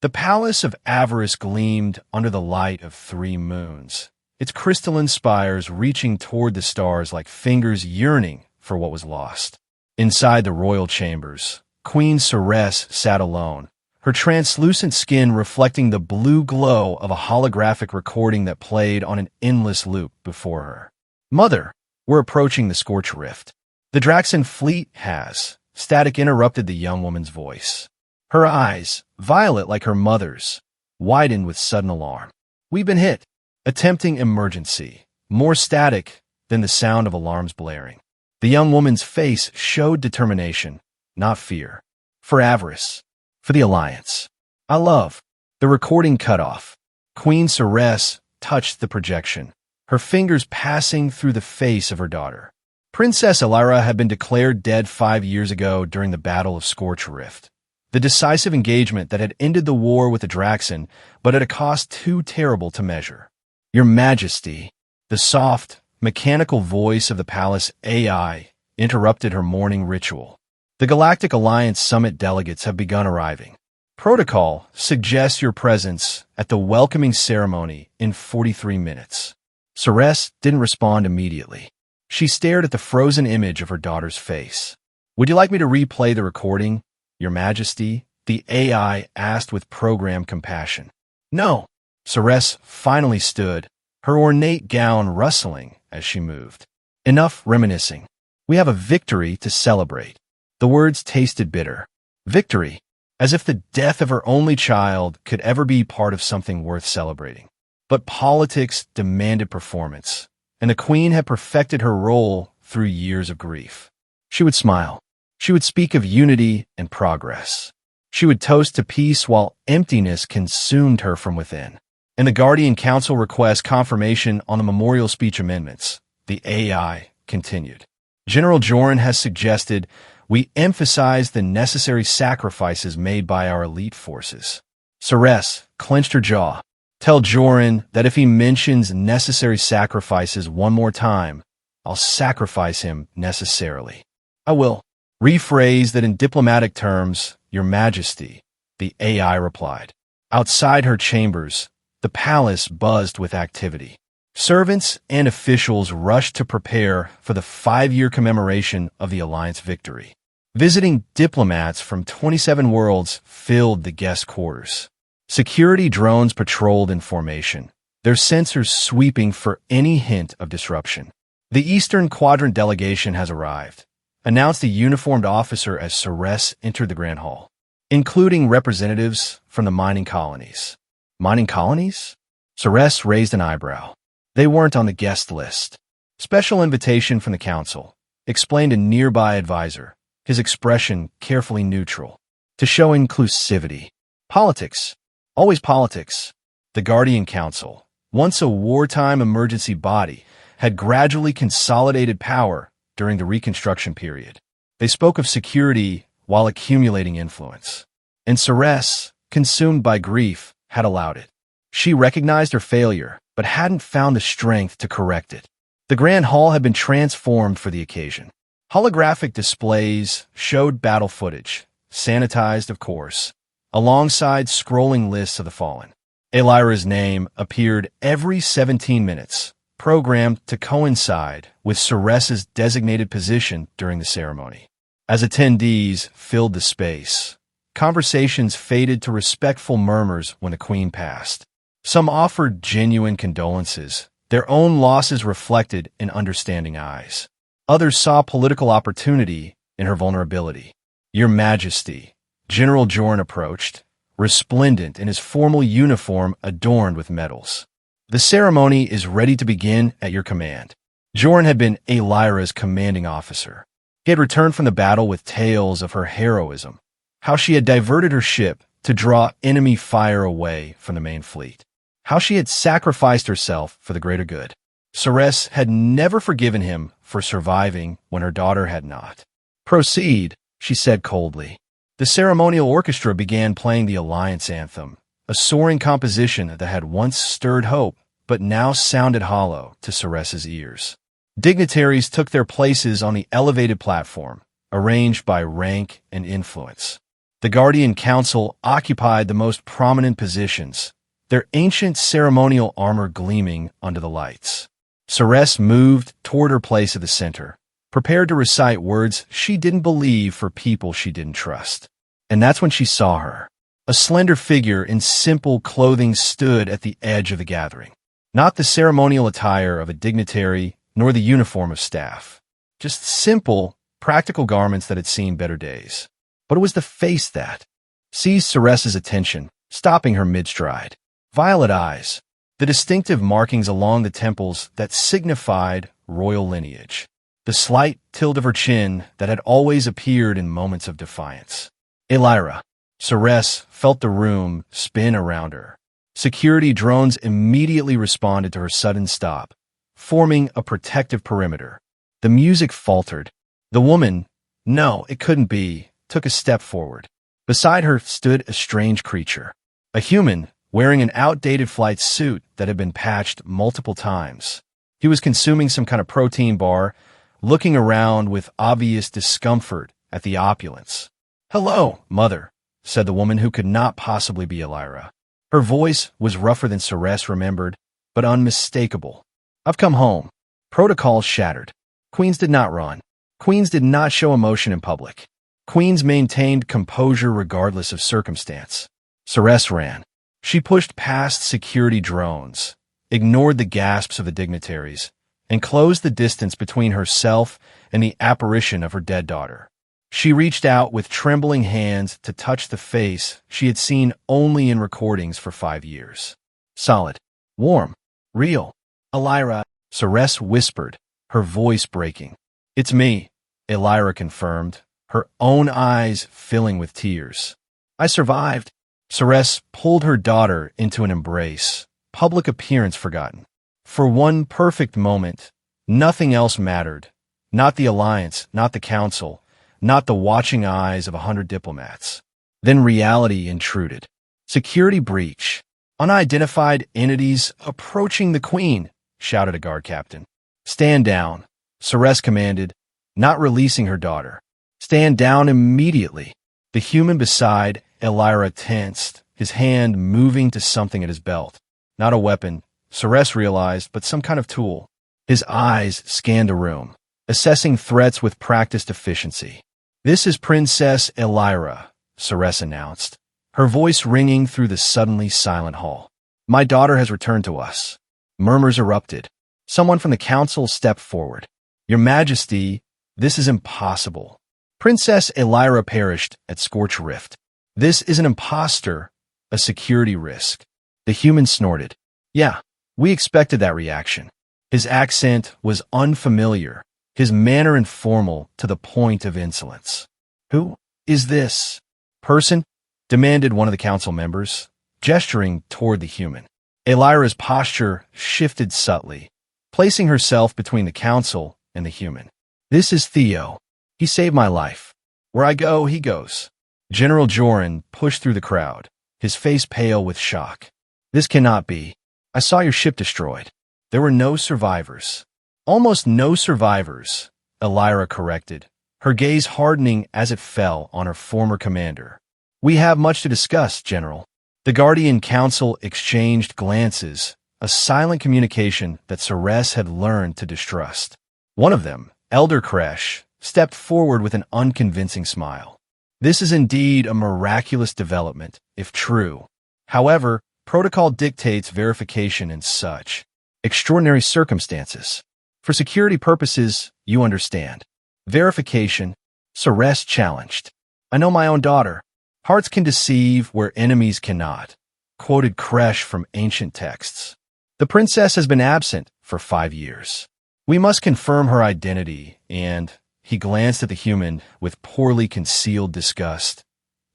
The palace of avarice gleamed under the light of 3 moons, its crystalline spires reaching toward the stars like fingers yearning for what was lost. Inside the royal chambers, Queen Ceres sat alone, her translucent skin reflecting the blue glow of a holographic recording that played on an endless loop before her. "Mother, we're approaching the Scorch Rift. The Draxon fleet has," Static interrupted the young woman's voice. Her eyes, violet like her mother's, widened with sudden alarm. "We've been hit. Attempting emergency," more static than the sound of alarms blaring. The young woman's face showed determination, not fear. "For avarice. For the Alliance. I love." The recording cut off. Queen Ceres touched the projection, her fingers passing through the face of her daughter. Princess Elira had been declared dead 5 years ago during the Battle of Scorch Rift, the decisive engagement that had ended the war with the Draxon, but at a cost too terrible to measure. "Your Majesty," the soft, mechanical voice of the palace AI interrupted her morning ritual. "The Galactic Alliance Summit delegates have begun arriving. Protocol suggests your presence at the welcoming ceremony in 43 minutes. Ceres didn't respond immediately. She stared at the frozen image of her daughter's face. "Would you like me to replay the recording, Your Majesty?" the AI asked with programmed compassion. "No." Ceres finally stood, her ornate gown rustling as she moved. "Enough reminiscing. We have a victory to celebrate." The words tasted bitter. Victory, as if the death of her only child could ever be part of something worth celebrating. But politics demanded performance, and the queen had perfected her role through years of grief. She would smile. She would speak of unity and progress. She would toast to peace while emptiness consumed her from within. And the Guardian Council requests confirmation on the memorial speech amendments. The AI continued. "General Joran has suggested we emphasize the necessary sacrifices made by our elite forces." Ceres clenched her jaw. "Tell Joran that if he mentions necessary sacrifices one more time, I'll sacrifice him necessarily." "I will." "Rephrase that in diplomatic terms, Your Majesty," the AI replied. Outside her chambers, the palace buzzed with activity. Servants and officials rushed to prepare for the 5-year commemoration of the Alliance victory. Visiting diplomats from 27 worlds filled the guest quarters. Security drones patrolled in formation, their sensors sweeping for any hint of disruption. "The Eastern Quadrant delegation has arrived," announced a uniformed officer as Ceres entered the Grand Hall, "including representatives from the mining colonies." "Mining colonies?" Ceres raised an eyebrow. "They weren't on the guest list." "Special invitation from the council," explained a nearby advisor, his expression carefully neutral, "to show inclusivity." "Politics. Always politics." The Guardian Council, once a wartime emergency body, had gradually consolidated power during the Reconstruction period. They spoke of security while accumulating influence. And Ceres, consumed by grief, had allowed it. She recognized her failure, but hadn't found the strength to correct it. The Grand Hall had been transformed for the occasion. Holographic displays showed battle footage, sanitized of course, alongside scrolling lists of the fallen. Elira's name appeared every 17 minutes, programmed to coincide with Ceres's designated position during the ceremony. As attendees filled the space, conversations faded to respectful murmurs when the queen passed. Some offered genuine condolences, their own losses reflected in understanding eyes. Others saw political opportunity in her vulnerability. "Your Majesty," General Joran approached, resplendent in his formal uniform adorned with medals. "The ceremony is ready to begin at your command." Joran had been Elira's commanding officer. He had returned from the battle with tales of her heroism, how she had diverted her ship to draw enemy fire away from the main fleet, how she had sacrificed herself for the greater good. Ceres had never forgiven him for surviving when her daughter had not. "Proceed," she said coldly. The ceremonial orchestra began playing the Alliance anthem, a soaring composition that had once stirred hope, but now sounded hollow to Ceres's ears. Dignitaries took their places on the elevated platform, arranged by rank and influence. The Guardian Council occupied the most prominent positions, their ancient ceremonial armor gleaming under the lights. Ceres moved toward her place at the center, prepared to recite words she didn't believe for people she didn't trust. And that's when she saw her. A slender figure in simple clothing stood at the edge of the gathering. Not the ceremonial attire of a dignitary, nor the uniform of staff. Just simple, practical garments that had seen better days. But it was the face that seized Ceres's attention, stopping her mid-stride. Violet eyes, the distinctive markings along the temples that signified royal lineage. The slight tilt of her chin that had always appeared in moments of defiance. Elira. Ceres felt the room spin around her. Security drones immediately responded to her sudden stop, forming a protective perimeter. The music faltered. The woman, no, it couldn't be, took a step forward. Beside her stood a strange creature. A human, wearing an outdated flight suit that had been patched multiple times. He was consuming some kind of protein bar, looking around with obvious discomfort at the opulence. "Hello, Mother," said the woman who could not possibly be Elira. Her voice was rougher than Ceres remembered, but unmistakable. "I've come home." Protocols shattered. Queens did not run. Queens did not show emotion in public. Queens maintained composure regardless of circumstance. Ceres ran. She pushed past security drones, ignored the gasps of the dignitaries, and closed the distance between herself and the apparition of her dead daughter. She reached out with trembling hands to touch the face she had seen only in recordings for 5 years. Solid, warm, real. "Elira," Ceres whispered, her voice breaking. "It's me," Elira confirmed, her own eyes filling with tears. "I survived." Ceres pulled her daughter into an embrace, public appearance forgotten. For one perfect moment, nothing else mattered. Not the alliance, not the council, not the watching eyes of 100 diplomats. Then reality intruded. "Security breach. Unidentified entities approaching the Queen," shouted a guard captain. "Stand down," Ceres commanded, not releasing her daughter. "Stand down immediately." The human beside Elira tensed, his hand moving to something at his belt. Not a weapon, Ceres realized, but some kind of tool. His eyes scanned the room, assessing threats with practiced efficiency. "This is Princess Elira," Ceres announced, her voice ringing through the suddenly silent hall. "My daughter has returned to us." Murmurs erupted. Someone from the council stepped forward. "Your Majesty, this is impossible." Princess Elira perished at Scorch Rift. "This is an imposter, a security risk." The human snorted. "Yeah, we expected that reaction." His accent was unfamiliar, his manner informal to the point of insolence. "Who is this person?" demanded one of the council members, gesturing toward the human. Elira's posture shifted subtly, placing herself between the council and the human. "This is Theo. He saved my life. Where I go, he goes." General Joran pushed through the crowd, his face pale with shock. "This cannot be. I saw your ship destroyed." "There were no survivors." "Almost no survivors," Elira corrected, her gaze hardening as it fell on her former commander. "We have much to discuss, General." The Guardian Council exchanged glances, a silent communication that Ceres had learned to distrust. One of them, Elder Kresh, stepped forward with an unconvincing smile. "This is indeed a miraculous development, if true. However, protocol dictates verification in such extraordinary circumstances. For security purposes, you understand. Verification," Ceres challenged. "I know my own daughter. Hearts can deceive where enemies cannot," quoted Kresh from ancient texts. "The princess has been absent for 5 years. We must confirm her identity and," he glanced at the human with poorly concealed disgust,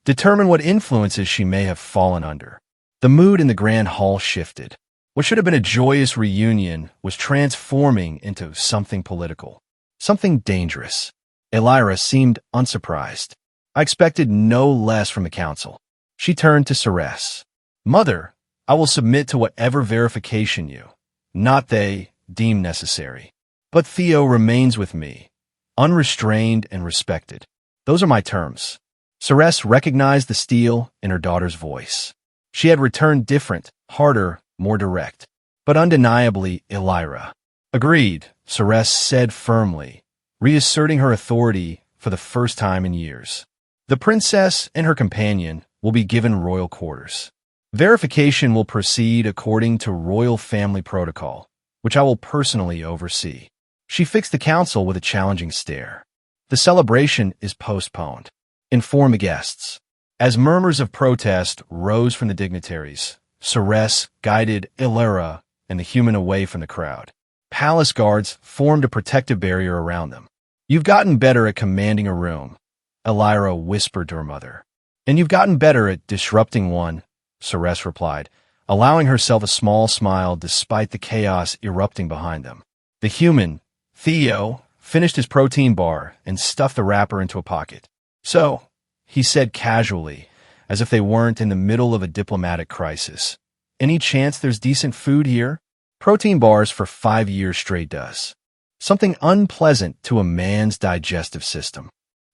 "determine what influences she may have fallen under." The mood in the grand hall shifted. What should have been a joyous reunion was transforming into something political, something dangerous. Elira seemed unsurprised. "I expected no less from the council." She turned to Ceres. "Mother, I will submit to whatever verification you, not they, deem necessary. But Theo remains with me, unrestrained and respected. Those are my terms." Ceres recognized the steel in her daughter's voice. She had returned different, harder, more direct. But undeniably Elira. Agreed, Ceres said firmly, reasserting her authority for the first time in years. The princess and her companion will be given royal quarters. Verification will proceed according to royal family protocol, which I will personally oversee. She fixed the council with a challenging stare. The celebration is postponed. Inform the guests. As murmurs of protest rose from the dignitaries, Ceres guided Elira and the human away from the crowd. Palace guards formed a protective barrier around them. You've gotten better at commanding a room, Elira whispered to her mother. And you've gotten better at disrupting one, Ceres replied, allowing herself a small smile despite the chaos erupting behind them. The human, Theo, finished his protein bar and stuffed the wrapper into a pocket. So, he said casually, as if they weren't in the middle of a diplomatic crisis. Any chance there's decent food here? Protein bars for 5 years straight does. Something unpleasant to a man's digestive system.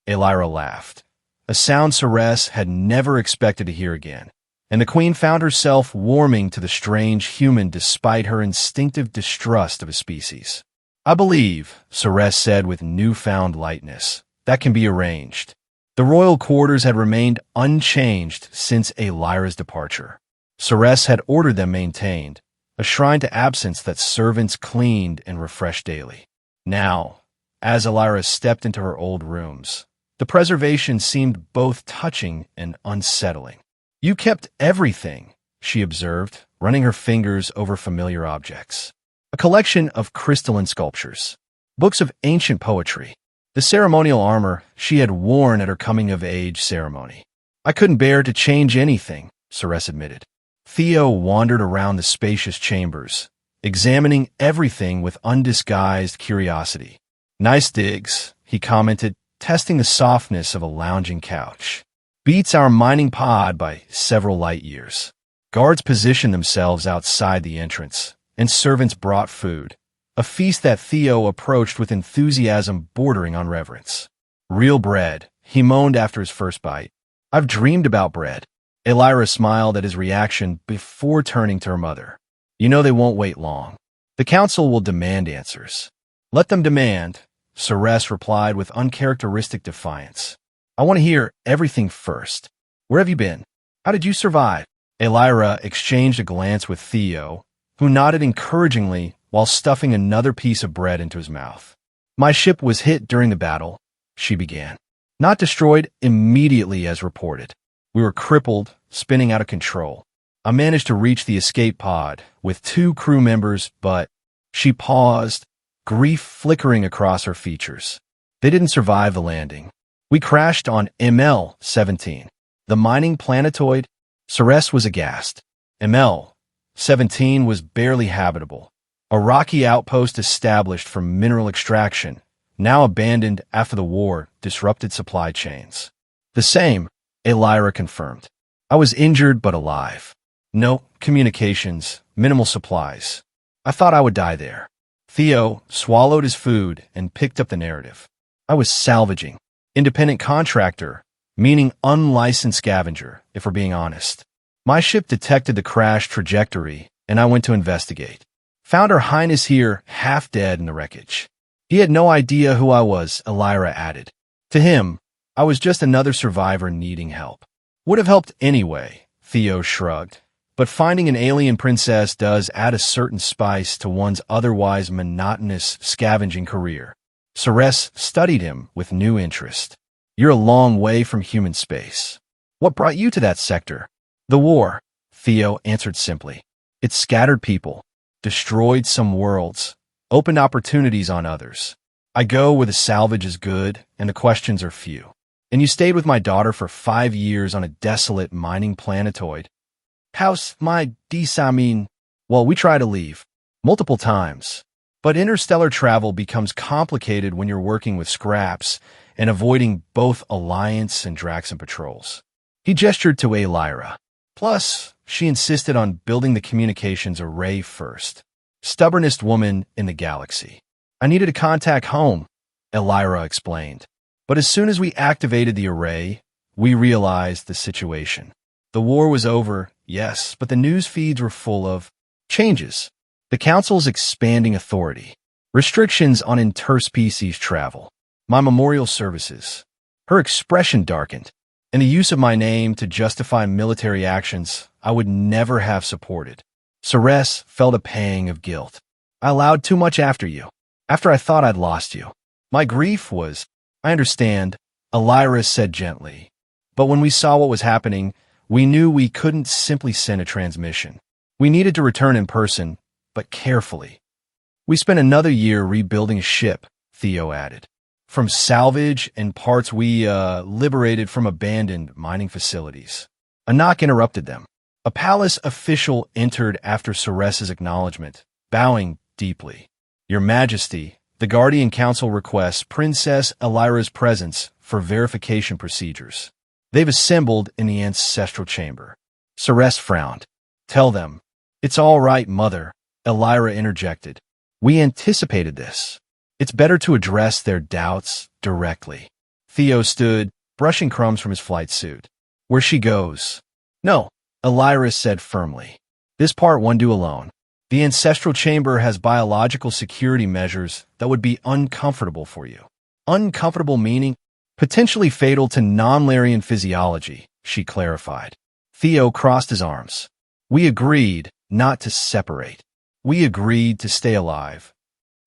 Elira laughed, a sound Ceres had never expected to hear again, and the queen found herself warming to the strange human despite her instinctive distrust of his species. I believe, Ceres said with newfound lightness, that can be arranged. The royal quarters had remained unchanged since Elira's departure. Ceres had ordered them maintained, a shrine to absence that servants cleaned and refreshed daily. Now, as Elira stepped into her old rooms, the preservation seemed both touching and unsettling. You kept everything, she observed, running her fingers over familiar objects. A collection of crystalline sculptures, books of ancient poetry, the ceremonial armor she had worn at her coming-of-age ceremony. I couldn't bear to change anything, Ceres admitted. Theo wandered around the spacious chambers, examining everything with undisguised curiosity. Nice digs, he commented, testing the softness of a lounging couch. Beats our mining pod by several light years. Guards positioned themselves outside the entrance, and servants brought food, a feast that Theo approached with enthusiasm bordering on reverence. Real bread, he moaned after his first bite. I've dreamed about bread. Elira smiled at his reaction before turning to her mother. You know they won't wait long. The council will demand answers. Let them demand, Ceres replied with uncharacteristic defiance. I want to hear everything first. Where have you been? How did you survive? Elira exchanged a glance with Theo, who nodded encouragingly while stuffing another piece of bread into his mouth. My ship was hit during the battle, she began. Not destroyed immediately as reported. We were crippled, spinning out of control. I managed to reach the escape pod with 2 crew members, but she paused, grief flickering across her features. They didn't survive the landing. We crashed on ML-17, the mining planetoid. Ceres was aghast. ML-17 was barely habitable. A rocky outpost established for mineral extraction, now abandoned after the war disrupted supply chains. The same, Elira confirmed. I was injured but alive. No communications, minimal supplies. I thought I would die there. Theo swallowed his food and picked up the narrative. I was salvaging. Independent contractor, meaning unlicensed scavenger, if we're being honest. My ship detected the crash trajectory, and I went to investigate. Found Her Highness here half dead in the wreckage. He had no idea who I was, Elira added. To him, I was just another survivor needing help. Would have helped anyway, Theo shrugged. But finding an alien princess does add a certain spice to one's otherwise monotonous scavenging career. Ceres studied him with new interest. You're a long way from human space. What brought you to that sector? The war, Theo answered simply. It scattered people, destroyed some worlds, opened opportunities on others. I go where the salvage is good and the questions are few. And you stayed with my daughter for 5 years on a desolate mining planetoid. How's my mean? Well, we try to leave. Multiple times. But interstellar travel becomes complicated when you're working with scraps and avoiding both Alliance and Draxon patrols. He gestured to Elira. Plus, she insisted on building the communications array first. Stubbornest woman in the galaxy. I needed to contact home, Elira explained. But as soon as we activated the array, We realized the situation. The war was over, yes, but the news feeds were full of changes. The Council's expanding authority. Restrictions on interspecies travel. My memorial services. Her expression darkened. And the use of my name to justify military actions I would never have supported. Ceres felt a pang of guilt. I allowed too much after you. After I thought I'd lost you. My grief was, I understand, Elira said gently. But when we saw what was happening, we knew we couldn't simply send a transmission. We needed to return in person, but carefully. We spent another year rebuilding a ship, Theo added. From salvage and parts we liberated from abandoned mining facilities. A knock interrupted them. A palace official entered after Ceres's acknowledgement, bowing deeply. Your Majesty, the Guardian Council requests Princess Elira's presence for verification procedures. They've assembled in the ancestral chamber. Ceres frowned. Tell them. It's all right, Mother, Elira interjected. We anticipated this. It's better to address their doubts directly. Theo stood, brushing crumbs from his flight suit. Where she goes. No, Elira said firmly. This part won't do alone. The ancestral chamber has biological security measures that would be uncomfortable for you. Uncomfortable meaning potentially fatal to non-Larian physiology, she clarified. Theo crossed his arms. We agreed not to separate. We agreed to stay alive.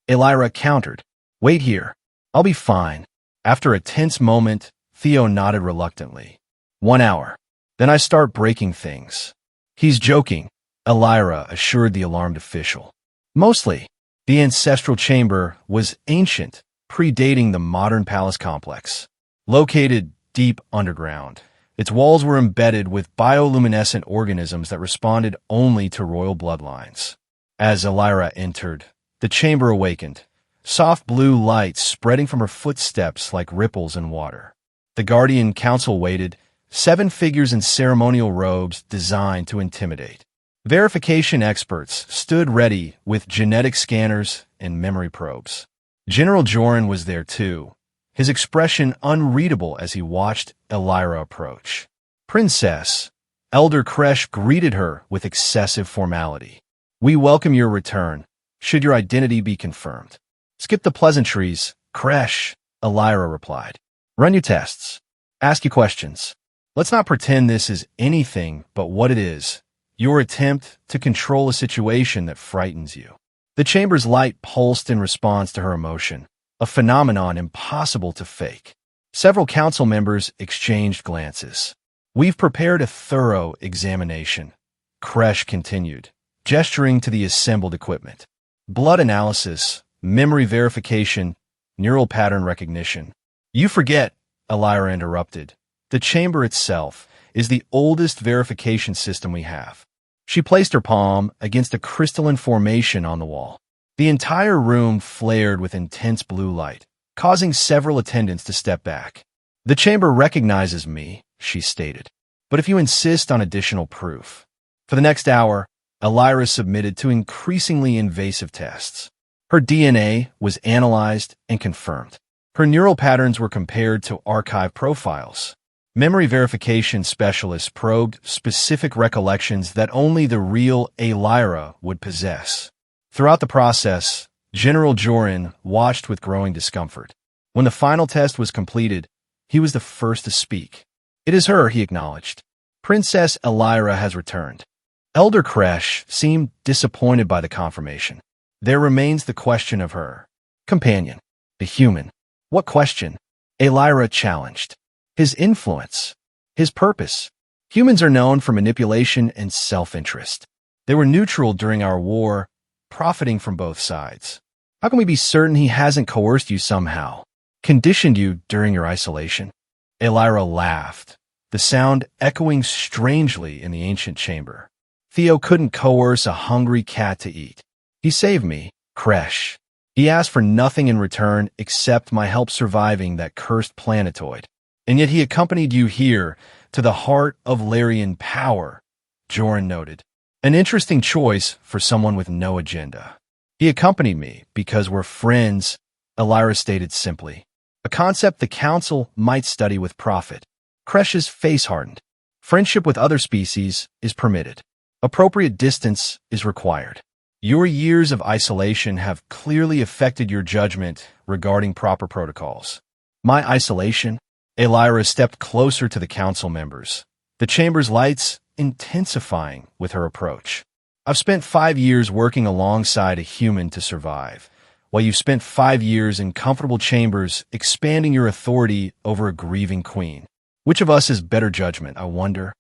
Elira countered. Wait here. I'll be fine. After a tense moment, Theo nodded reluctantly. 1 hour. Then I start breaking things. He's joking, Elira assured the alarmed official. Mostly. The ancestral chamber was ancient, predating the modern palace complex. Located deep underground, its walls were embedded with bioluminescent organisms that responded only to royal bloodlines. As Elira entered, the chamber awakened, soft blue light spreading from her footsteps like ripples in water. The Guardian Council waited, 7 figures in ceremonial robes designed to intimidate. Verification experts stood ready with genetic scanners and memory probes. General Joran was there too, his expression unreadable as he watched Elira approach. Princess, Elder Kresh greeted her with excessive formality. We welcome your return. Should your identity be confirmed. Skip the pleasantries, Kresh, Elira replied. Run your tests. Ask you questions. Let's not pretend this is anything but what it is. Your attempt to control a situation that frightens you. The chamber's light pulsed in response to her emotion, a phenomenon impossible to fake. Several council members exchanged glances. We've prepared a thorough examination, Kresh continued, gesturing to the assembled equipment. Blood analysis, memory verification, neural pattern recognition. You forget, Elira interrupted. The chamber itself is the oldest verification system we have. She placed her palm against a crystalline formation on the wall. The entire room flared with intense blue light, causing several attendants to step back. The chamber recognizes me, she stated. But if you insist on additional proof. For the next hour, Elira submitted to increasingly invasive tests. Her DNA was analyzed and confirmed. Her neural patterns were compared to archive profiles. Memory verification specialists probed specific recollections that only the real Elira would possess. Throughout the process, General Joran watched with growing discomfort. When the final test was completed, he was the first to speak. It is her, he acknowledged. Princess Elira has returned. Elder Kresh seemed disappointed by the confirmation. There remains the question of her companion, the human. What question? Elira challenged. His influence. His purpose. Humans are known for manipulation and self-interest. They were neutral during our war, profiting from both sides. How can we be certain he hasn't coerced you somehow, conditioned you during your isolation? Elira laughed, the sound echoing strangely in the ancient chamber. Theo couldn't coerce a hungry cat to eat. He saved me, Kresh. He asked for nothing in return except my help surviving that cursed planetoid. And yet he accompanied you here to the heart of Larian power, Joran noted. An interesting choice for someone with no agenda. He accompanied me because we're friends, Elira stated simply. A concept the council might study with profit. Kresh's face hardened. Friendship with other species is permitted. Appropriate distance is required. Your years of isolation have clearly affected your judgment regarding proper protocols. My isolation? Elira stepped closer to the council members, the chamber's lights intensifying with her approach. I've spent 5 years working alongside a human to survive, while you've spent 5 years in comfortable chambers expanding your authority over a grieving queen. Which of us has better judgment, I wonder?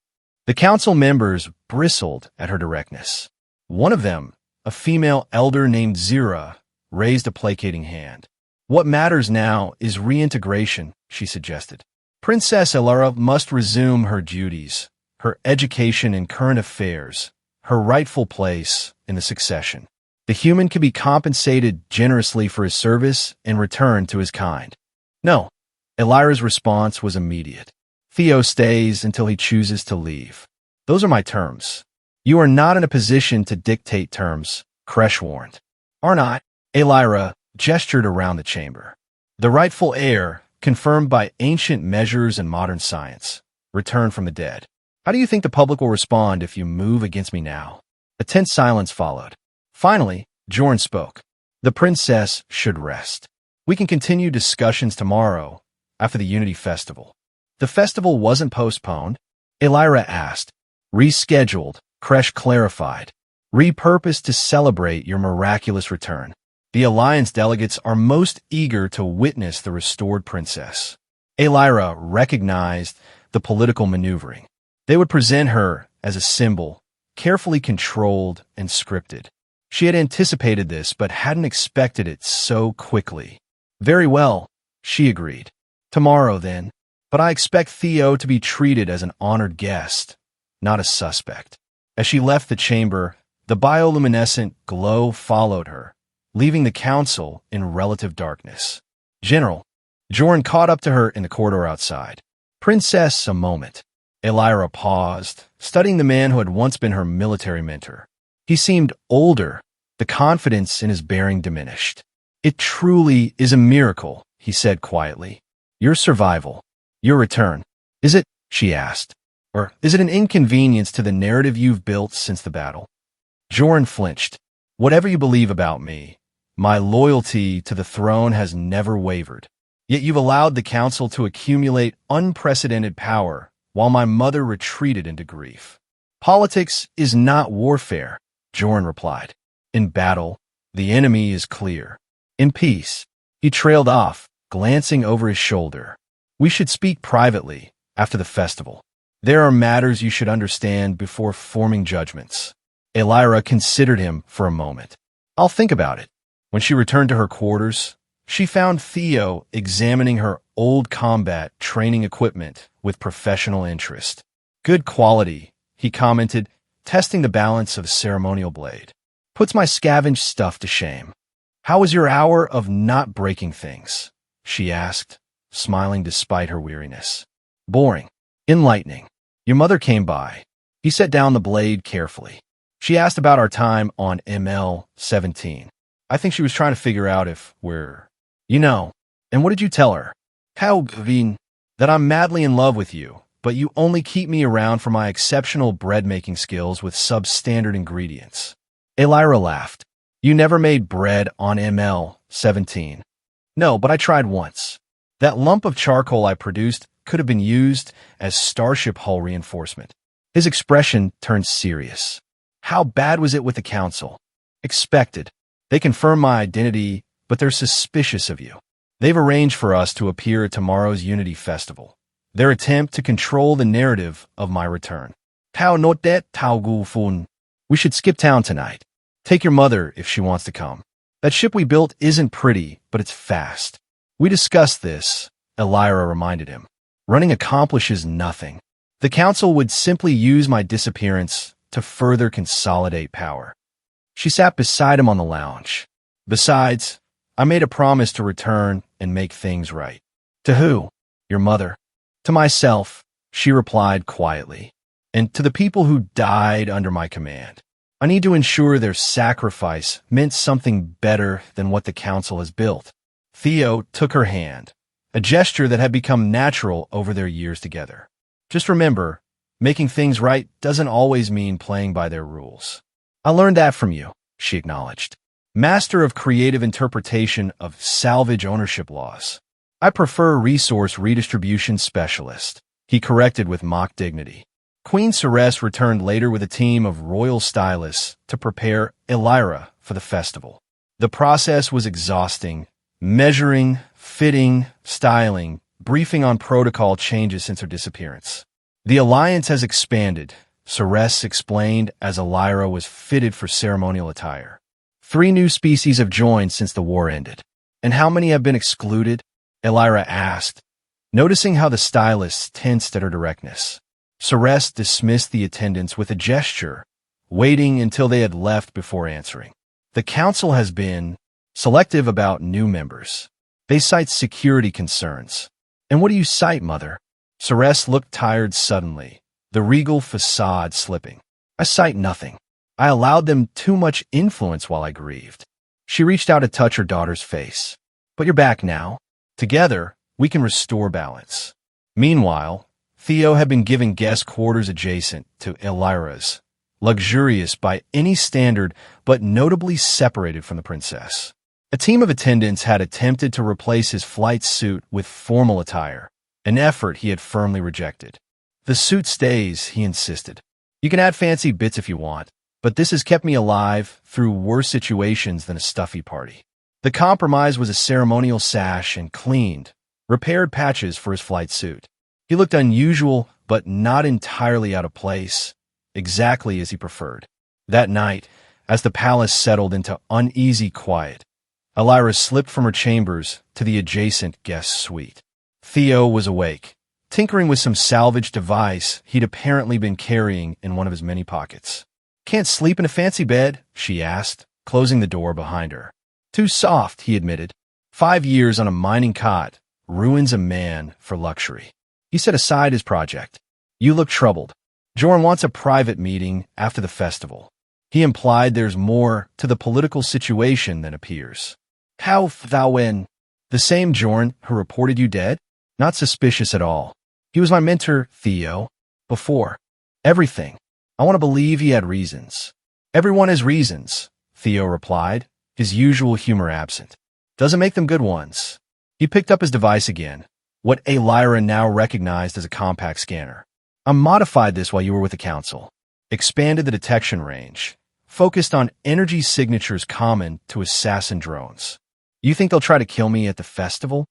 The council members bristled at her directness. One of them, a female elder named Zira, raised a placating hand. What matters now is reintegration, she suggested. Princess Elara must resume her duties, her education in current affairs, her rightful place in the succession. The human can be compensated generously for his service and returned to his kind. No, Elira's response was immediate. Theo stays until he chooses to leave. Those are my terms. You are not in a position to dictate terms, Kresh warned. Are not? Elira gestured around the chamber. The rightful heir, confirmed by ancient measures and modern science, returned from the dead. How do you think the public will respond if you move against me now? A tense silence followed. Finally, Jorn spoke. The princess should rest. We can continue discussions tomorrow, after the Unity Festival. The festival wasn't postponed, Elira asked. Rescheduled, Kresh clarified. Repurposed to celebrate your miraculous return. The Alliance delegates are most eager to witness the restored princess. Elira recognized the political maneuvering. They would present her as a symbol, carefully controlled and scripted. She had anticipated this, but hadn't expected it so quickly. Very well, she agreed. Tomorrow, then. But I expect Theo to be treated as an honored guest, not a suspect. As she left the chamber, the bioluminescent glow followed her, leaving the council in relative darkness. General, Jorn caught up to her in the corridor outside. Princess, a moment. Elira paused, studying the man who had once been her military mentor. He seemed older, the confidence in his bearing diminished. It truly is a miracle, he said quietly. Your survival, your return. Is it, she asked, or is it an inconvenience to the narrative you've built since the battle? Jorn flinched. Whatever you believe about me, my loyalty to the throne has never wavered. Yet you've allowed the council to accumulate unprecedented power while my mother retreated into grief. Politics is not warfare, Jorn replied. In battle, the enemy is clear. In peace, he trailed off, glancing over his shoulder. We should speak privately after the festival. There are matters you should understand before forming judgments. Elira considered him for a moment. I'll think about it. When she returned to her quarters, she found Theo examining her old combat training equipment with professional interest. Good quality, he commented, testing the balance of the ceremonial blade. Puts my scavenged stuff to shame. How was your hour of not breaking things? She asked, smiling despite her weariness. Boring. Enlightening. Your mother came by. He set down the blade carefully. She asked about our time on ML-17. I think she was trying to figure out if we're... And what did you tell her? That I'm madly in love with you, but you only keep me around for my exceptional bread-making skills with substandard ingredients. Elira laughed. You never made bread on ML-17. No, but I tried once. That lump of charcoal I produced could have been used as starship hull reinforcement. His expression turned serious. How bad was it with the council? Expected. They confirm my identity, but they're suspicious of you. They've arranged for us to appear at tomorrow's Unity Festival. Their attempt to control the narrative of my return. Tao not that Tao gu fun. We should skip town tonight. Take your mother if she wants to come. That ship we built isn't pretty, but it's fast. We discussed this, Elira reminded him. Running accomplishes nothing. The council would simply use my disappearance to further consolidate power. She sat beside him on the lounge. Besides, I made a promise to return and make things right. To who? Your mother. To myself, she replied quietly. And to the people who died under my command. I need to ensure their sacrifice meant something better than what the council has built. Theo took her hand, a gesture that had become natural over their years together. Just remember, making things right doesn't always mean playing by their rules. I learned that from you, she acknowledged. Master of creative interpretation of salvage ownership laws. I prefer resource redistribution specialist, he corrected with mock dignity. Queen Ceres returned later with a team of royal stylists to prepare Elira for the festival. The process was exhausting, measuring, fitting, styling, briefing on protocol changes since her disappearance. The alliance has expanded, Ceres explained as Elira was fitted for ceremonial attire. 3 new species have joined since the war ended. And how many have been excluded? Elira asked, noticing how the stylists tensed at her directness. Ceres dismissed the attendants with a gesture, waiting until they had left before answering. The council has been selective about new members. They cite security concerns. And what do you cite, Mother? Ceres looked tired suddenly, the regal facade slipping. I cite nothing. I allowed them too much influence while I grieved. She reached out to touch her daughter's face. But you're back now. Together, we can restore balance. Meanwhile, Theo had been given guest quarters adjacent to Elira's, luxurious by any standard but notably separated from the princess. A team of attendants had attempted to replace his flight suit with formal attire, an effort he had firmly rejected. The suit stays, he insisted. You can add fancy bits if you want, but this has kept me alive through worse situations than a stuffy party. The compromise was a ceremonial sash and cleaned, repaired patches for his flight suit. He looked unusual, but not entirely out of place, exactly as he preferred. That night, as the palace settled into uneasy quiet, Elira slipped from her chambers to the adjacent guest suite. Theo was awake, tinkering with some salvage device he'd apparently been carrying in one of his many pockets. Can't sleep in a fancy bed? She asked, closing the door behind her. Too soft, he admitted. 5 years on a mining cot ruins a man for luxury. He set aside his project. You look troubled. Jorn wants a private meeting after the festival. He implied there's more to the political situation than appears. How thou when? The same Jorn who reported you dead? Not suspicious at all. He was my mentor, Theo. Before. Everything. I want to believe he had reasons. Everyone has reasons, Theo replied, his usual humor absent. Doesn't make them good ones. He picked up his device again, what Elira now recognized as a compact scanner. I modified this while you were with the council. Expanded the detection range. Focused on energy signatures common to assassin drones. You think they'll try to kill me at the festival?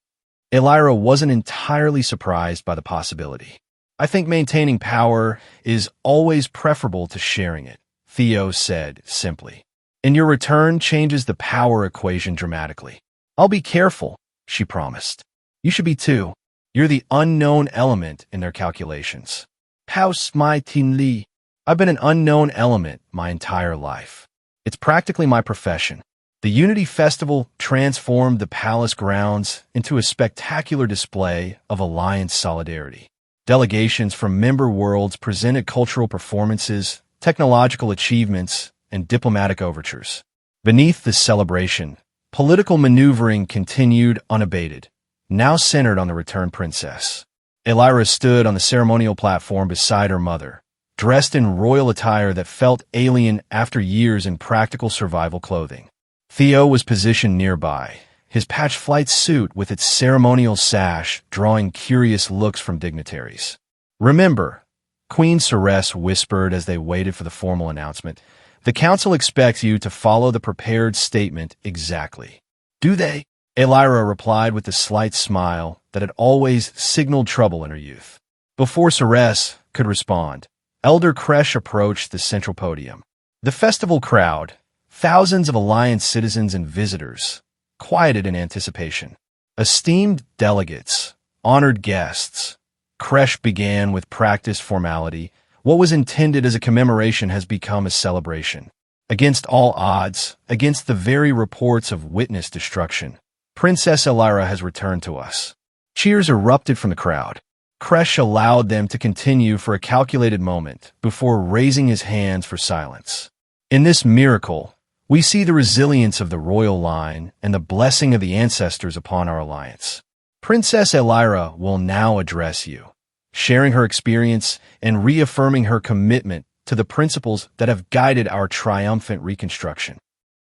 Elira wasn't entirely surprised by the possibility. I think maintaining power is always preferable to sharing it, Theo said simply. And your return changes the power equation dramatically. I'll be careful, she promised. You should be too. You're the unknown element in their calculations. House my Tin Li. I've been an unknown element my entire life. It's practically my profession. The Unity Festival transformed the palace grounds into a spectacular display of alliance solidarity. Delegations from member worlds presented cultural performances, technological achievements, and diplomatic overtures. Beneath this celebration, political maneuvering continued unabated, now centered on the returned princess. Elira stood on the ceremonial platform beside her mother, dressed in royal attire that felt alien after years in practical survival clothing. Theo was positioned nearby, his patch flight suit with its ceremonial sash drawing curious looks from dignitaries. Remember, Queen Ceres whispered as they waited for the formal announcement, the council expects you to follow the prepared statement exactly. Do they? Elira replied with the slight smile that had always signaled trouble in her youth. Before Ceres could respond, Elder Kresh approached the central podium. The festival crowd, thousands of Alliance citizens and visitors, quieted in anticipation. Esteemed delegates, honored guests, Kresh began with practiced formality. What was intended as a commemoration has become a celebration. Against all odds, against the very reports of witness destruction, Princess Elira has returned to us. Cheers erupted from the crowd. Kresh allowed them to continue for a calculated moment before raising his hands for silence. In this miracle, we see the resilience of the royal line and the blessing of the ancestors upon our alliance. Princess Elira will now address you. sharing her experience and reaffirming her commitment to the principles that have guided our triumphant reconstruction.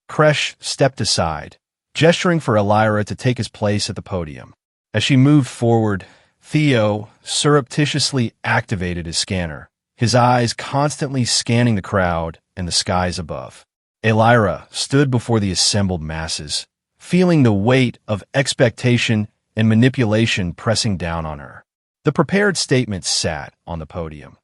Kresh stepped aside, gesturing for Elira to take his place at the podium. As she moved forward, Theo surreptitiously activated his scanner, his eyes constantly scanning the crowd and the skies above. Elira stood before the assembled masses, feeling the weight of expectation and manipulation pressing down on her. The prepared statement sat on the podium,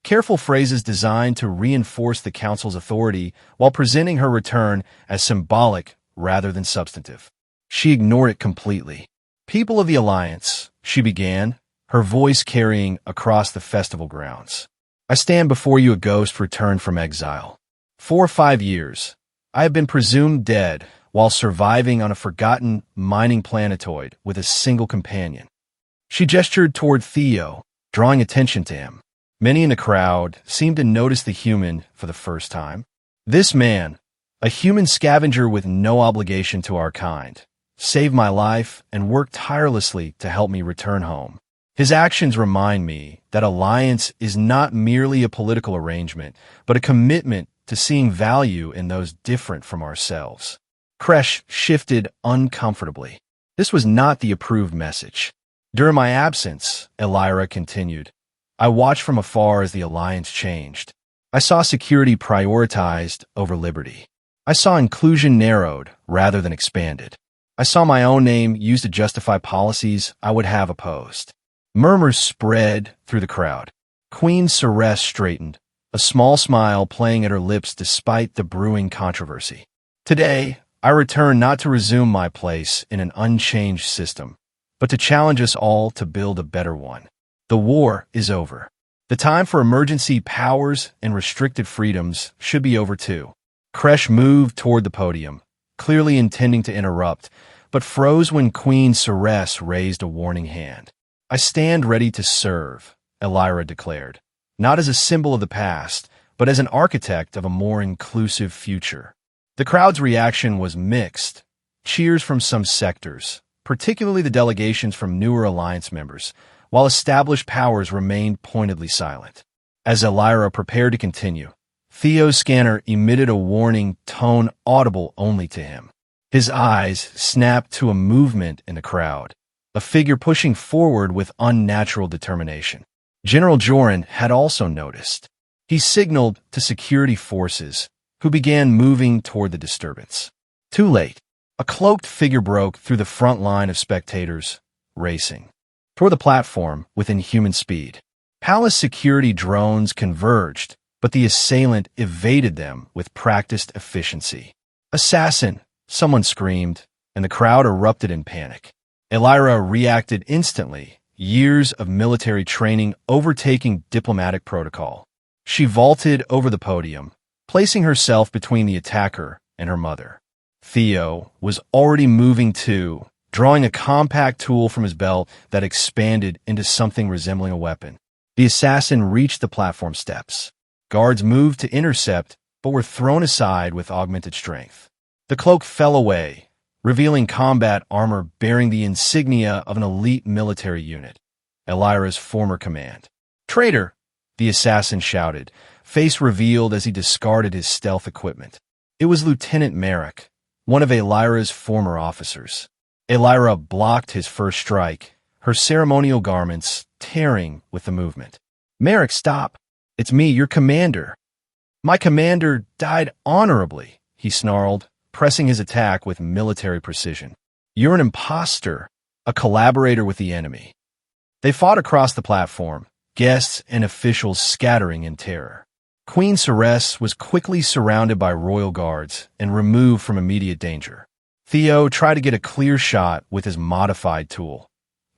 careful phrases designed to reinforce the council's authority while presenting her return as symbolic rather than substantive. She ignored it completely. "People of the Alliance," she began, her voice carrying across the festival grounds. "I stand before you a ghost returned from exile. For 5 years, I have been presumed dead while surviving on a forgotten mining planetoid with a single companion." She gestured toward Theo, drawing attention to him. Many in the crowd seemed to notice the human for the first time. This man, a human scavenger with no obligation to our kind, saved my life and worked tirelessly to help me return home. His actions remind me that alliance is not merely a political arrangement, but a commitment to seeing value in those different from ourselves. Kresh shifted uncomfortably. This was not the approved message. "During my absence," Elira continued, "I watched from afar as the alliance changed. I saw security prioritized over liberty. I saw inclusion narrowed rather than expanded. I saw my own name used to justify policies I would have opposed." Murmurs spread through the crowd. Queen Ceres straightened, a small smile playing at her lips despite the brewing controversy. "Today, I return not to resume my place in an unchanged system, but to challenge us all to build a better one. The war is over. The time for emergency powers and restricted freedoms should be over too." Kresh moved toward the podium, clearly intending to interrupt, but froze when Queen Ceres raised a warning hand. "I stand ready to serve," Elira declared, not as a symbol of the past, but as an architect of a more inclusive future. The crowd's reaction was mixed. Cheers from some sectors, particularly the delegations from newer alliance members, while established powers remained pointedly silent. As Elira prepared to continue, Theo's scanner emitted a warning tone audible only to him. His eyes snapped to a movement in the crowd, a figure pushing forward with unnatural determination. General Joran had also noticed. He signaled to security forces, who began moving toward the disturbance. Too late. A cloaked figure broke through the front line of spectators, racing toward the platform with inhuman speed. Palace security drones converged, but the assailant evaded them with practiced efficiency. "Assassin!" someone screamed, and the crowd erupted in panic. Elira reacted instantly, years of military training overtaking diplomatic protocol. She vaulted over the podium, placing herself between the attacker and her mother. Theo was already moving too, drawing a compact tool from his belt that expanded into something resembling a weapon. The assassin reached the platform steps. Guards moved to intercept, but were thrown aside with augmented strength. The cloak fell away, revealing combat armor bearing the insignia of an elite military unit, Elira's former command. "Traitor!" the assassin shouted, face revealed as he discarded his stealth equipment. It was Lieutenant Merrick, one of Elira's former officers. Elira blocked his first strike, her ceremonial garments tearing with the movement. "Merrick, stop! It's me, your commander." "My commander died honorably," he snarled, pressing his attack with military precision. "You're an imposter, a collaborator with the enemy." They fought across the platform, guests and officials scattering in terror. Queen Ceres was quickly surrounded by royal guards and removed from immediate danger. Theo tried to get a clear shot with his modified tool.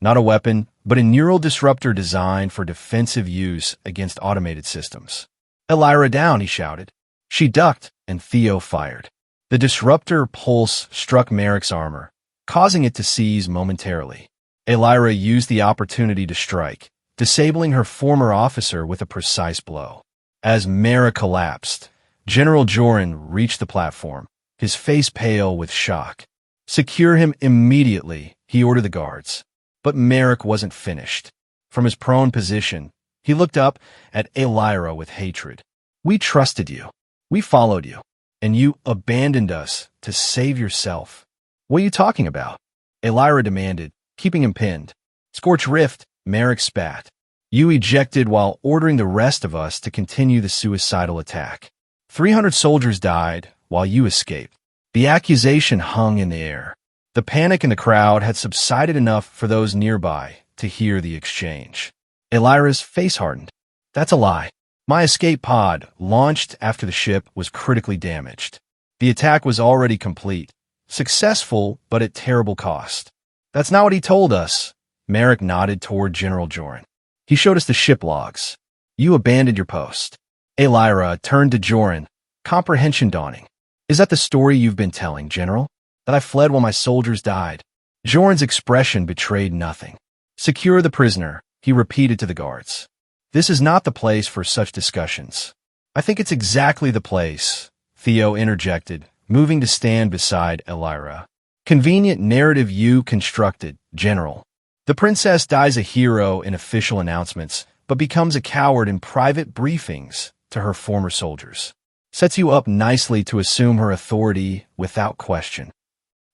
Not a weapon, but a neural disruptor designed for defensive use against automated systems. "Elira down," he shouted. She ducked, and Theo fired. The disruptor pulse struck Merrick's armor, causing it to seize momentarily. Elira used the opportunity to strike, disabling her former officer with a precise blow. As Merrick collapsed, General Joran reached the platform, his face pale with shock. "Secure him immediately," he ordered the guards. But Merrick wasn't finished. From his prone position, he looked up at Elira with hatred. We trusted you. We followed you. And you abandoned us to save yourself. What are you talking about? Elira demanded, keeping him pinned. Scorch Rift, Merrick spat. You ejected while ordering the rest of us to continue the suicidal attack. 300 soldiers died while you escaped. The accusation hung in the air. The panic in the crowd had subsided enough for those nearby to hear the exchange. Elira's face hardened. That's a lie. My escape pod, launched after the ship, was critically damaged. The attack was already complete. Successful, but at terrible cost. That's not what he told us. Merrick nodded toward General Joran. He showed us the ship logs. You abandoned your post. Elira turned to Joran, comprehension dawning. Is that the story you've been telling, General? That I fled while my soldiers died? Joran's expression betrayed nothing. Secure the prisoner, he repeated to the guards. This is not the place for such discussions. I think it's exactly the place, Theo interjected, moving to stand beside Elira. Convenient narrative you constructed, General. The princess dies a hero in official announcements, but becomes a coward in private briefings to her former soldiers. Sets you up nicely to assume her authority without question.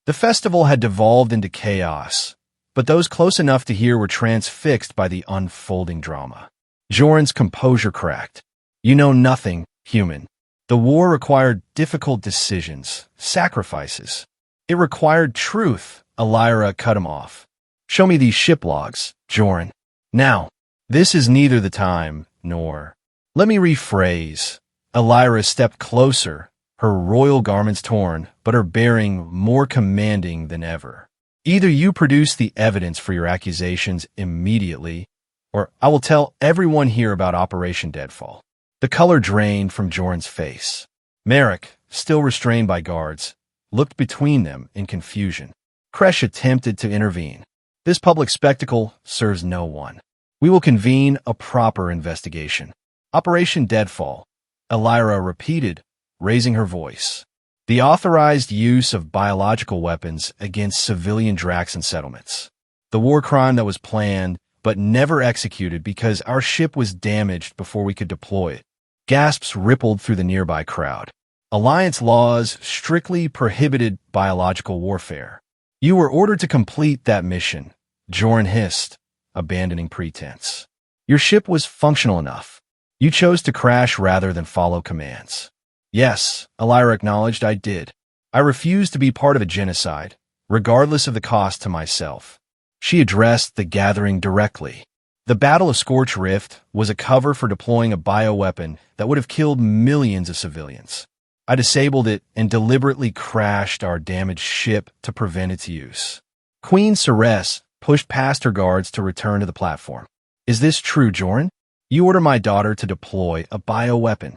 The festival had devolved into chaos, but those close enough to hear were transfixed by the unfolding drama. Joran's composure cracked. You know nothing, human. The war required difficult decisions, sacrifices. It required truth. Elira cut him off. Show me these ship logs, Joran. Now, this is neither the time, nor... Let me rephrase. Elira stepped closer, her royal garments torn, but her bearing more commanding than ever. Either you produce the evidence for your accusations immediately, or I will tell everyone here about Operation Deadfall. The color drained from Joran's face. Merrick, still restrained by guards, looked between them in confusion. Kresh attempted to intervene. This public spectacle serves no one. We will convene a proper investigation. Operation Deadfall, Elira repeated, raising her voice. The authorized use of biological weapons against civilian Draxan settlements. The war crime that was planned but never executed because our ship was damaged before we could deploy it. Gasps rippled through the nearby crowd. Alliance laws strictly prohibited biological warfare. You were ordered to complete that mission, Joran hissed, abandoning pretense. Your ship was functional enough. You chose to crash rather than follow commands. Yes, Elira acknowledged, I did. I refused to be part of a genocide, regardless of the cost to myself. She addressed the gathering directly. The Battle of Scorch Rift was a cover for deploying a bioweapon that would have killed millions of civilians. I disabled it and deliberately crashed our damaged ship to prevent its use. Queen Ceres pushed past her guards to return to the platform. Is this true, Joran? You order my daughter to deploy a bioweapon.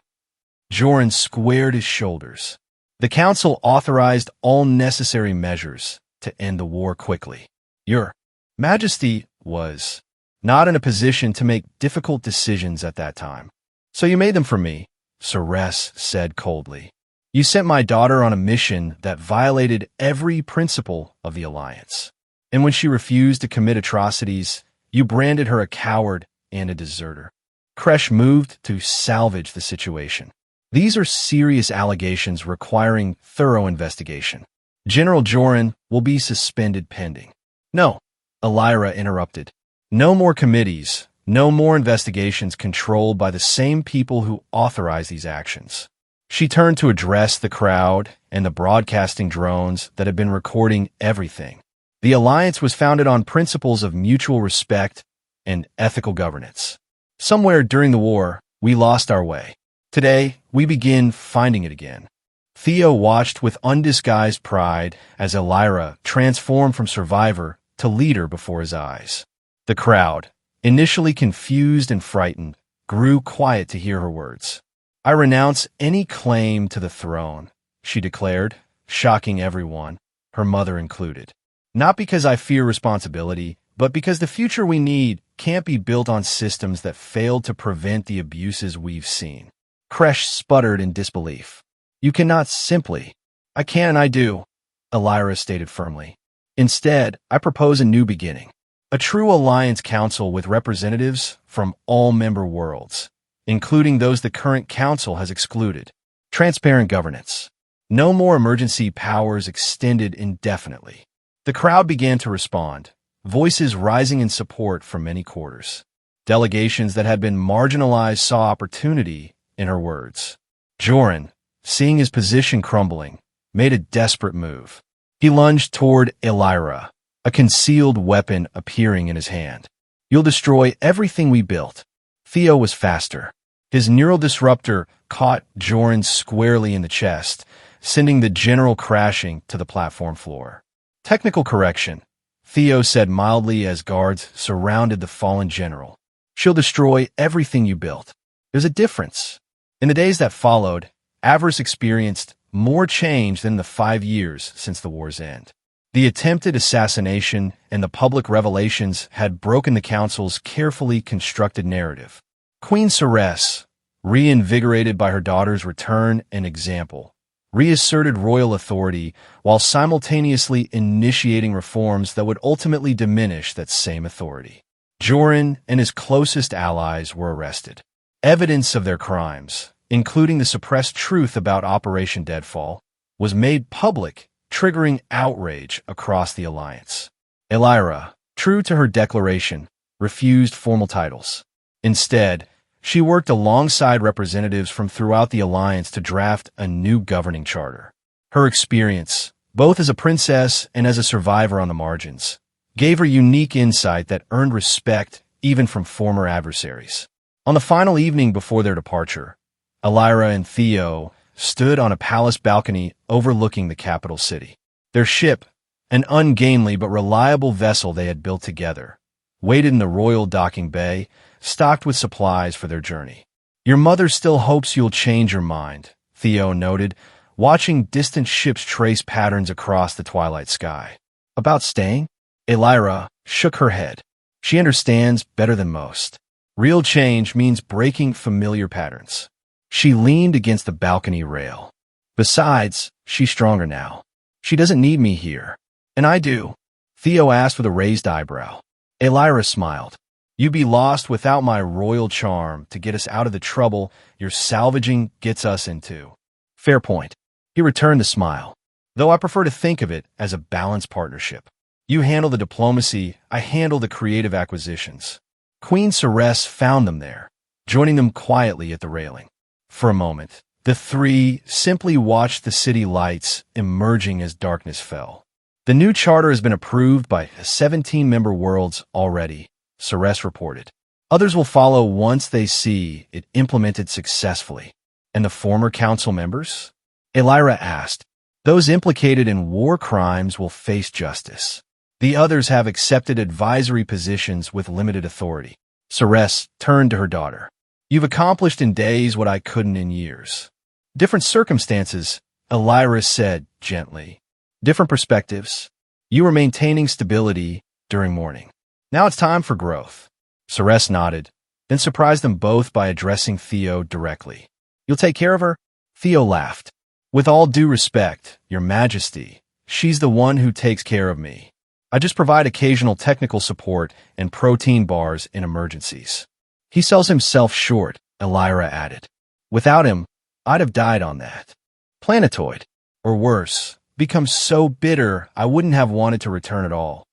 Joran squared his shoulders. The council authorized all necessary measures to end the war quickly. Your Majesty was not in a position to make difficult decisions at that time. So you made them for me, Ceres said coldly. You sent my daughter on a mission that violated every principle of the Alliance. And when she refused to commit atrocities, you branded her a coward and a deserter. Kresh moved to salvage the situation. These are serious allegations requiring thorough investigation. General Joran will be suspended pending. No, Elira interrupted. No more committees, no more investigations controlled by the same people who authorize these actions. She turned to address the crowd and the broadcasting drones that had been recording everything. The Alliance was founded on principles of mutual respect and ethical governance. Somewhere during the war, we lost our way. Today, we begin finding it again. Theo watched with undisguised pride as Elira transformed from survivor to leader before his eyes. The crowd, initially confused and frightened, grew quiet to hear her words. I renounce any claim to the throne, she declared, shocking everyone, her mother included. Not because I fear responsibility, but because the future we need can't be built on systems that failed to prevent the abuses we've seen. Kresh sputtered in disbelief. You cannot simply. I can and I do, Elira stated firmly. Instead, I propose a new beginning. A true alliance council with representatives from all member worlds, including those the current council has excluded. Transparent governance. No more emergency powers extended indefinitely. The crowd began to respond, voices rising in support from many quarters. Delegations that had been marginalized saw opportunity in her words. Joran, seeing his position crumbling, made a desperate move. He lunged toward Elira, a concealed weapon appearing in his hand. You'll destroy everything we built. Theo was faster. His neural disruptor caught Joran squarely in the chest, sending the general crashing to the platform floor. Technical correction, Theo said mildly as guards surrounded the fallen general. She'll destroy everything you built. There's a difference. In the days that followed, Avarice experienced more change than the 5 years since the war's end. The attempted assassination and the public revelations had broken the council's carefully constructed narrative. Queen Ceres, reinvigorated by her daughter's return and example, reasserted royal authority while simultaneously initiating reforms that would ultimately diminish that same authority. Joran and his closest allies were arrested. Evidence of their crimes, including the suppressed truth about Operation Deadfall, was made public, triggering outrage across the alliance. Elira, true to her declaration, refused formal titles. Instead, she worked alongside representatives from throughout the alliance to draft a new governing charter. Her experience, both as a princess and as a survivor on the margins, gave her unique insight that earned respect even from former adversaries. On the final evening before their departure, Elira and Theo stood on a palace balcony overlooking the capital city. Their ship, an ungainly but reliable vessel they had built together, waited in the royal docking bay, stocked with supplies for their journey. Your mother still hopes you'll change your mind, Theo noted, watching distant ships trace patterns across the twilight sky. About staying? Elira shook her head. She understands better than most. Real change means breaking familiar patterns. She leaned against the balcony rail. Besides, she's stronger now. She doesn't need me here. And I do. Theo asked with a raised eyebrow. Elira smiled. You'd be lost without my royal charm to get us out of the trouble your salvaging gets us into. Fair point. He returned the smile. Though I prefer to think of it as a balanced partnership. You handle the diplomacy, I handle the creative acquisitions. Queen Ceres found them there, joining them quietly at the railing. For a moment, the three simply watched the city lights emerging as darkness fell. The new charter has been approved by 17 member worlds already, Ceres reported. Others will follow once they see it implemented successfully. And the former council members? Elira asked. Those implicated in war crimes will face justice. The others have accepted advisory positions with limited authority. Ceres turned to her daughter. You've accomplished in days what I couldn't in years. Different circumstances, Elira said gently. Different perspectives. You were maintaining stability during mourning. Now it's time for growth. Ceres nodded, then surprised them both by addressing Theo directly. You'll take care of her? Theo laughed. With all due respect, Your Majesty, she's the one who takes care of me. I just provide occasional technical support and protein bars in emergencies. He sells himself short, Elira added. Without him, I'd have died on that. Planetoid, or worse, become so bitter I wouldn't have wanted to return at all.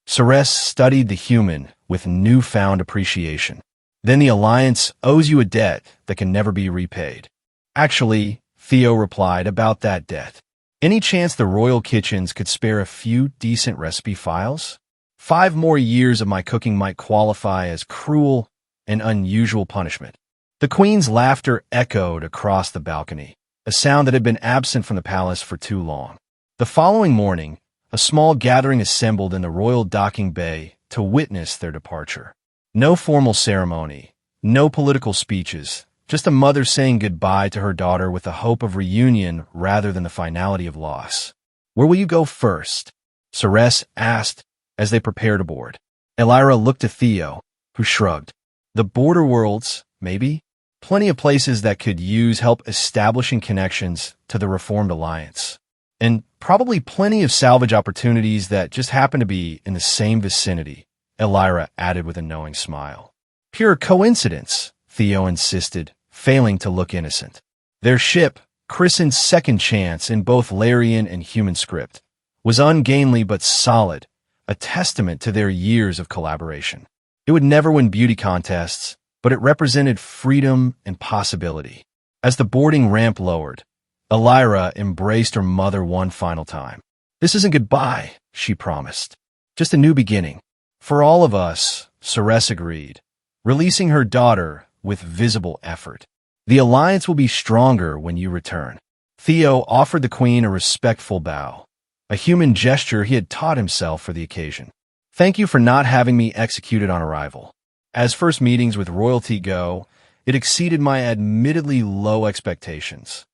Ceres studied the human with newfound appreciation. Then the Alliance owes you a debt that can never be repaid. Actually, Theo replied about that debt. Any chance the royal kitchens could spare a few decent recipe files? 5 more years of my cooking might qualify as cruel and unusual punishment. The queen's laughter echoed across the balcony, a sound that had been absent from the palace for too long. The following morning, a small gathering assembled in the royal docking bay to witness their departure. No formal ceremony, no political speeches, just a mother saying goodbye to her daughter with the hope of reunion rather than the finality of loss. Where will you go first? Ceres asked as they prepared to board. Elira looked to Theo, who shrugged. The border worlds, maybe? Plenty of places that could use help establishing connections to the Reformed Alliance. And probably plenty of salvage opportunities that just happen to be in the same vicinity, Elira added with a knowing smile. Pure coincidence, Theo insisted, failing to look innocent. Their ship, christened Second Chance in both Larian and human script, was ungainly but solid, a testament to their years of collaboration. It would never win beauty contests, but it represented freedom and possibility. As the boarding ramp lowered, Elira embraced her mother one final time. "This isn't goodbye," she promised. "Just a new beginning." "For all of us," Ceres agreed, releasing her daughter with visible effort. "The alliance will be stronger when you return." Theo offered the queen a respectful bow, a human gesture he had taught himself for the occasion. "Thank you for not having me executed on arrival. As first meetings with royalty go, it exceeded my admittedly low expectations."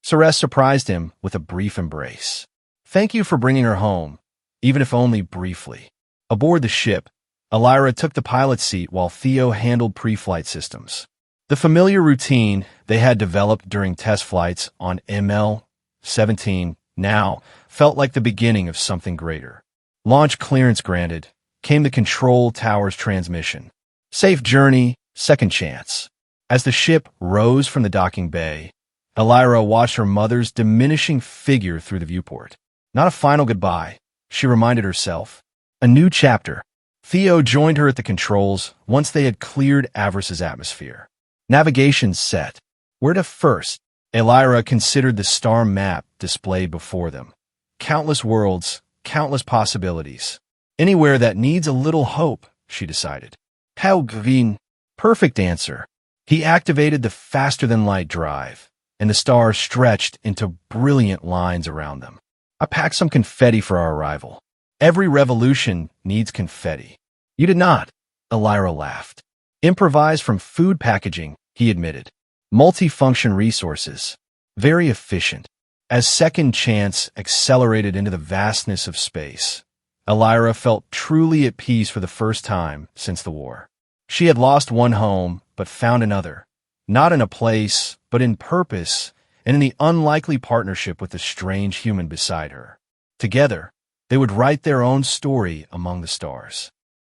Ceres surprised him with a brief embrace. "Thank you for bringing her home, even if only briefly." Aboard the ship, Elira took the pilot's seat while Theo handled pre-flight systems. The familiar routine they had developed during test flights on ML-17 now felt like the beginning of something greater. Launch clearance granted, came the control tower's transmission. "Safe journey, Second Chance." As the ship rose from the docking bay, Elira watched her mother's diminishing figure through the viewport. Not a final goodbye, she reminded herself. A new chapter. Theo joined her at the controls once they had cleared Avarice's atmosphere. Navigation set. Where to first? Elira considered the star map displayed before them. Countless worlds, countless possibilities. Anywhere that needs a little hope, she decided. How Gvin? Perfect answer. He activated the faster-than-light drive, and the stars stretched into brilliant lines around them. I packed some confetti for our arrival. Every revolution needs confetti. You did not, Elira laughed. Improvised from food packaging, he admitted. Multifunction resources. Very efficient. As Second Chance accelerated into the vastness of space, Elira felt truly at peace for the first time since the war. She had lost one home, but found another. Not in a place, but in purpose, and in the unlikely partnership with the strange human beside her. Together, they would write their own story among the stars.